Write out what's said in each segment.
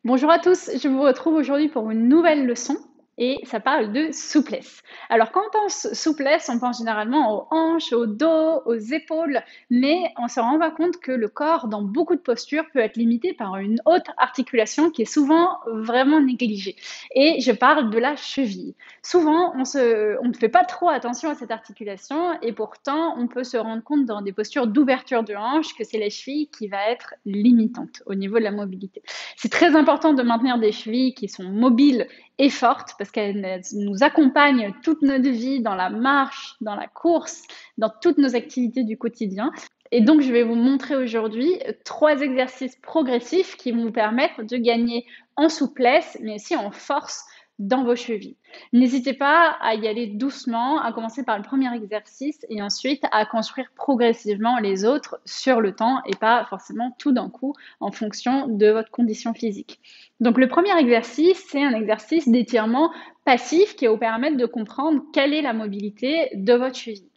Bonjour à tous, je vous retrouve aujourd'hui pour une nouvelle leçon et ça parle de souplesse. Alors quand on pense souplesse, on pense généralement aux hanches, au dos, aux épaules, mais on se rend pas compte que le corps, dans beaucoup de postures, peut être limité par une autre articulation qui est souvent vraiment négligée. Et je parle de la cheville. Souvent, on ne fait pas trop attention à cette articulation et pourtant, on peut se rendre compte dans des postures d'ouverture de hanche que c'est la cheville qui va être limitante au niveau de la mobilité. C'est très important de maintenir des chevilles qui sont mobiles et fortes parce qu'elles nous accompagnent toute notre vie dans la marche, dans la course, dans toutes nos activités du quotidien. Et donc, je vais vous montrer aujourd'hui 3 exercices progressifs qui vont vous permettre de gagner en souplesse, mais aussi en force dans vos chevilles. N'hésitez pas à y aller doucement, à commencer par le premier exercice et ensuite à construire progressivement les autres sur le temps et pas forcément tout d'un coup en fonction de votre condition physique. Donc le premier exercice, c'est un exercice d'étirement passif qui va vous permettre de comprendre quelle est la mobilité de votre cheville.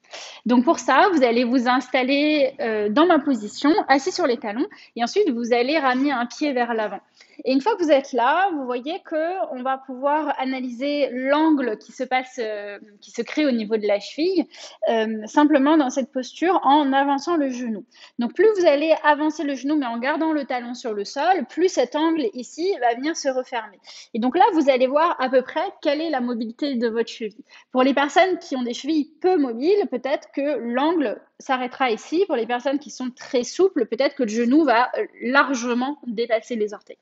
Donc pour ça, vous allez vous installer dans ma position, assis sur les talons, et ensuite vous allez ramener un pied vers l'avant. Et une fois que vous êtes là, vous voyez que on va pouvoir analyser l'angle qui se crée au niveau de la cheville, simplement dans cette posture en avançant le genou. Donc plus vous allez avancer le genou, mais en gardant le talon sur le sol, plus cet angle ici va venir se refermer. Et donc là, vous allez voir à peu près quelle est la mobilité de votre cheville. Pour les personnes qui ont des chevilles peu mobiles, peut-être que l'angle s'arrêtera ici. Pour les personnes qui sont très souples, peut-être que le genou va largement dépasser les orteils.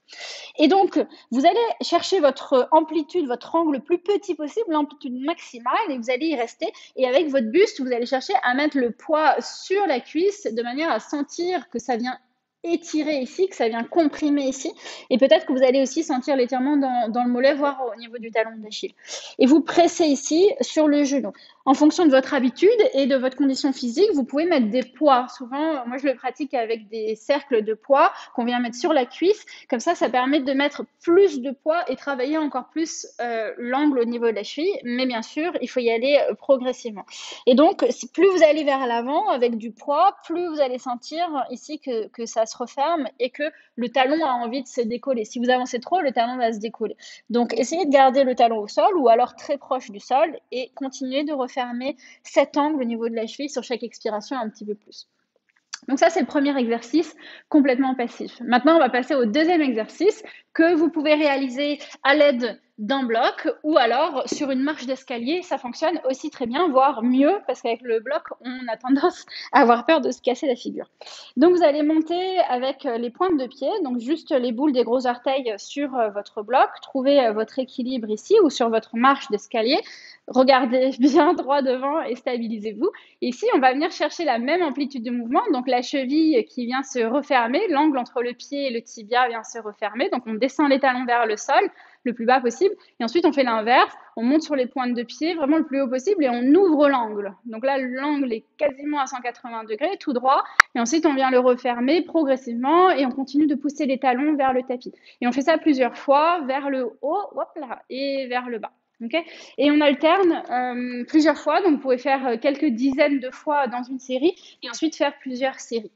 Et donc, vous allez chercher votre amplitude, votre angle le plus petit possible, l'amplitude maximale, et vous allez y rester. Et avec votre buste, vous allez chercher à mettre le poids sur la cuisse de manière à sentir que ça vient étirer ici, que ça vient comprimer ici. Et peut-être que vous allez aussi sentir l'étirement dans le mollet, voire au niveau du talon d'Achille. Et vous pressez ici sur le genou. En fonction de votre habitude et de votre condition physique, vous pouvez mettre des poids. Souvent, moi, je le pratique avec des cercles de poids qu'on vient mettre sur la cuisse. Comme ça permet de mettre plus de poids et travailler encore plus l'angle au niveau de la cheville. Mais bien sûr, il faut y aller progressivement. Et donc, plus vous allez vers l'avant avec du poids, plus vous allez sentir ici que ça se referme et que le talon a envie de se décoller. Si vous avancez trop, le talon va se décoller. Donc, essayez de garder le talon au sol ou alors très proche du sol et continuez de refermer cet angle au niveau de la cheville sur chaque expiration un petit peu plus. Donc ça, c'est le premier exercice complètement passif. Maintenant, on va passer au deuxième exercice que vous pouvez réaliser à l'aide d'un bloc ou alors sur une marche d'escalier. Ça fonctionne aussi très bien, voire mieux, parce qu'avec le bloc, on a tendance à avoir peur de se casser la figure. Donc vous allez monter avec les pointes de pied, donc juste les boules des gros orteils sur votre bloc. Trouvez votre équilibre ici ou sur votre marche d'escalier. Regardez bien droit devant et stabilisez-vous. Ici, on va venir chercher la même amplitude de mouvement, donc la cheville qui vient se refermer, l'angle entre le pied et le tibia vient se refermer, donc on descend les talons vers le sol, le plus bas possible, et ensuite on fait l'inverse, on monte sur les pointes de pied vraiment le plus haut possible et on ouvre l'angle. Donc là, l'angle est quasiment à 180 degrés, tout droit, et ensuite on vient le refermer progressivement et on continue de pousser les talons vers le tapis. Et on fait ça plusieurs fois, vers le haut, hop là, et vers le bas. Okay, et on alterne plusieurs fois, donc vous pouvez faire quelques dizaines de fois dans une série et ensuite faire plusieurs séries.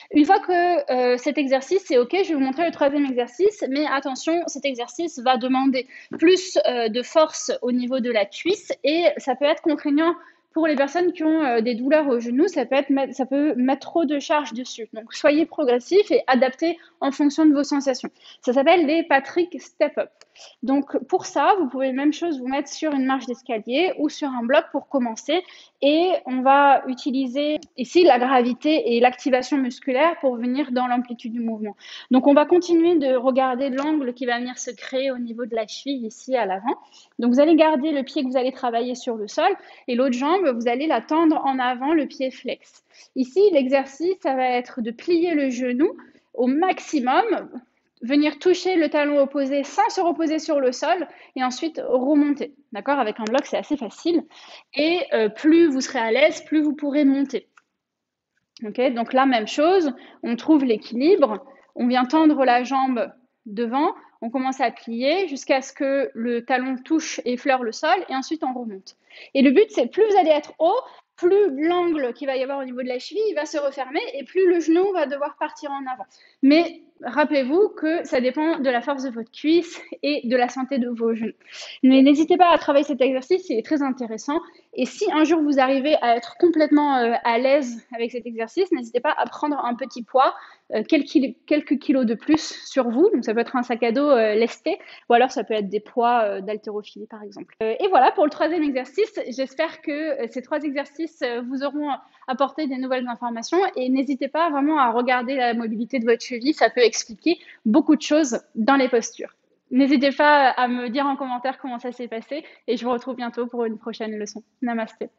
Une fois que cet exercice est OK, je vais vous montrer le troisième exercice, mais attention, cet exercice va demander plus de force au niveau de la cuisse et ça peut être contraignant pour les personnes qui ont des douleurs au genou, ça peut mettre trop de charge dessus. Donc, soyez progressif et adaptez en fonction de vos sensations. Ça s'appelle les Patrick Step Up. Donc, pour ça, vous pouvez même chose vous mettre sur une marche d'escalier ou sur un bloc pour commencer. Et on va utiliser ici la gravité et l'activation musculaire pour venir dans l'amplitude du mouvement. Donc, on va continuer de regarder l'angle qui va venir se créer au niveau de la cheville ici à l'avant. Donc, vous allez garder le pied que vous allez travailler sur le sol et l'autre jambe, vous allez la tendre en avant, le pied flex. Ici, l'exercice, ça va être de plier le genou au maximum, venir toucher le talon opposé sans se reposer sur le sol et ensuite remonter. D'accord? Avec un bloc, c'est assez facile. Et plus vous serez à l'aise, plus vous pourrez monter. Okay? Donc là, même chose, on trouve l'équilibre, on vient tendre la jambe devant, on commence à plier jusqu'à ce que le talon touche et effleure le sol et ensuite on remonte. Et le but, c'est plus vous allez être haut, plus l'angle qu'il va y avoir au niveau de la cheville va se refermer et plus le genou va devoir partir en avant. Mais rappelez-vous que ça dépend de la force de votre cuisse et de la santé de vos genoux. Mais n'hésitez pas à travailler cet exercice, il est très intéressant. Et si un jour vous arrivez à être complètement à l'aise avec cet exercice, n'hésitez pas à prendre un petit poids, quelques kilos de plus sur vous. Donc ça peut être un sac à dos lesté, ou alors ça peut être des poids d'haltérophilie par exemple. Et voilà pour le troisième exercice. J'espère que ces trois exercices vous auront apporté des nouvelles informations. Et n'hésitez pas vraiment à regarder la mobilité de votre cheville. Ça peut expliquer beaucoup de choses dans les postures. N'hésitez pas à me dire en commentaire comment ça s'est passé et je vous retrouve bientôt pour une prochaine leçon. Namasté.